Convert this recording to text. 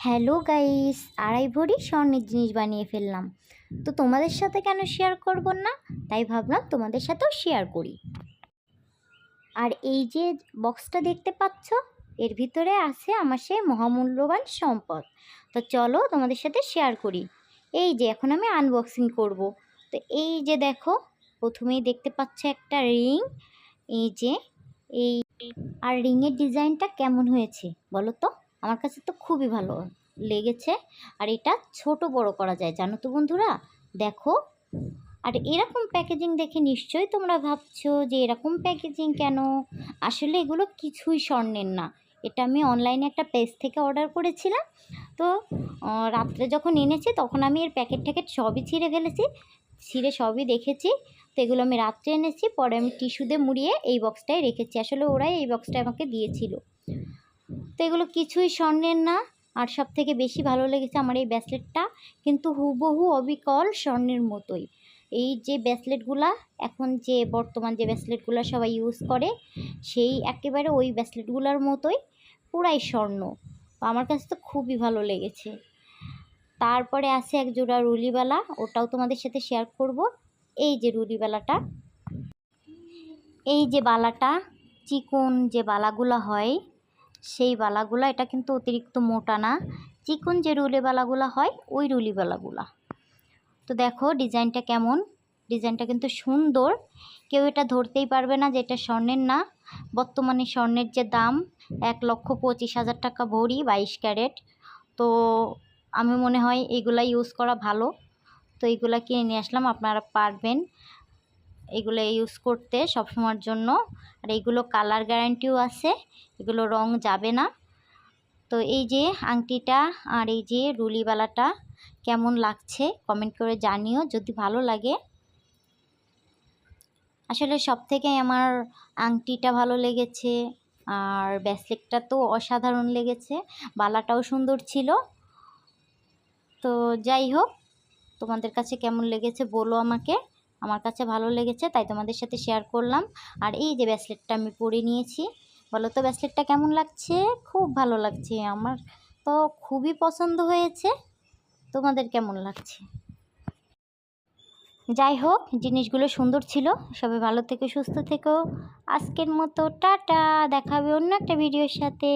Hello guys, আড়াই ভরি স্বর্ণের জিনিস বানিয়ে ফেললাম। তো তোমাদের সাথে কেন শেয়ার করব না, তাই ভাবলাম তোমাদের সাথেও শেয়ার করি। আর এই যে বক্সটা দেখতে পাচ্ছ, এর ভিতরে আছে আমার সেই মহামূল্যবান সম্পদ। তো চলো তোমাদের সাথে শেয়ার করি। এই যে এখন আমি আনবক্সিং করব। তো এই যে দেখো, প্রথমেই দেখতে পাচ্ছ একটা রিং। এই যে এই আর রিংয়ের ডিজাইনটা কেমন হয়েছে বলো তো? আমার কাছে তো খুবই ভালো লেগেছে। আর এটা ছোট বড় করা যায়, জানো তো বন্ধুরা। দেখো, আর এরকম প্যাকেজিং দেখে নিশ্চয়ই তোমরা ভাবছো যে এরকম প্যাকেজিং কেন। আসলে এগুলো কিছুই স্বর্ণের না। এটা আমি অনলাইনে একটা পেজ থেকে অর্ডার করেছিলাম। তো রাত্রে যখন এনেছি তখন আমি এর প্যাকেট ট্যাকেট সবই ছিঁড়ে ফেলেছি, ছিঁড়ে সবই দেখেছি। তো এগুলো আমি রাত্রে এনেছি, পরে আমি টিস্যু দিয়ে মুড়িয়ে এই বক্সটায় রেখেছি। আসলে ওরাই এই বক্সটা আমাকে দিয়েছিল। তো এগুলো কিছুই স্বর্ণের না। আর সব থেকে বেশি ভালো লেগেছে আমার এই ব্রেসলেটটা, কিন্তু হুবহু অবিকল স্বর্ণের মতোই। এই যে ব্রেসলেটগুলা এখন যে বর্তমান যে ব্রেসলেটগুলো সবাই ইউজ করে, সেই একেবারে ওই ব্রেসলেটগুলোর মতোই পুরাই স্বর্ণ। আমার কাছে তো খুবই ভালো লেগেছে। তারপরে আছে এক জোড়া রুলিবালা, ওটাও তোমাদের সাথে শেয়ার করব। এই যে রুলিবালাটা, এই যে বালাটা, চিকন যে বালাগুলো হয় সেই বালাগুলা, এটা কিন্তু অতিরিক্ত মোটা না, চিকন যে রুলি বালাগুলা হয় ওই রুলি বালাগুলা। তো দেখো ডিজাইনটা কেমন, ডিজাইনটা কিন্তু সুন্দর। কেউ এটা ধরতেই পারবে না যে এটা স্বর্ণের না। বর্তমানে স্বর্ণের যে দাম 1,25,000 টাকা ভরি, 22 ক্যারেট। তো আমি মনে হয় এইগুলা ইউজ করা ভালো। তো এইগুলা কিনে নিয়ে আসলাম, আপনারা পারবেন এগুলো ইউজ করতে সবসময়ের জন্য। আর এইগুলো কালার গ্যারান্টিও আছে, এগুলো রং যাবে না। তো এই যে আংটিটা আর এই যে রুলিবালাটা কেমন লাগছে কমেন্ট করে জানিও যদি ভালো লাগে। আসলে সব থেকে আমার আংটিটা ভালো লেগেছে, আর ব্রেসলেটটা তো অসাধারণ লেগেছে, বালাটাও সুন্দর ছিল। তো যাই হোক, তোমাদের কাছে কেমন লেগেছে বলো আমাকে। আমার কাছে ভালো লেগেছে তাই তোমাদের সাথে শেয়ার করলাম। আর এই যে ব্রেসলেটটা আমি পরে নিয়েছি, বলো তো ব্রেসলেটটা কেমন লাগছে? খুব ভালো লাগছে, আমার তো খুবই পছন্দ হয়েছে। তোমাদের কেমন লাগছে? যাই হোক, জিনিসগুলো সুন্দর ছিল। সবাই ভালো থেকো, সুস্থ থেকো। আজকের মতো টাটা, দেখা হবে অন্য একটা ভিডিওর সাথে।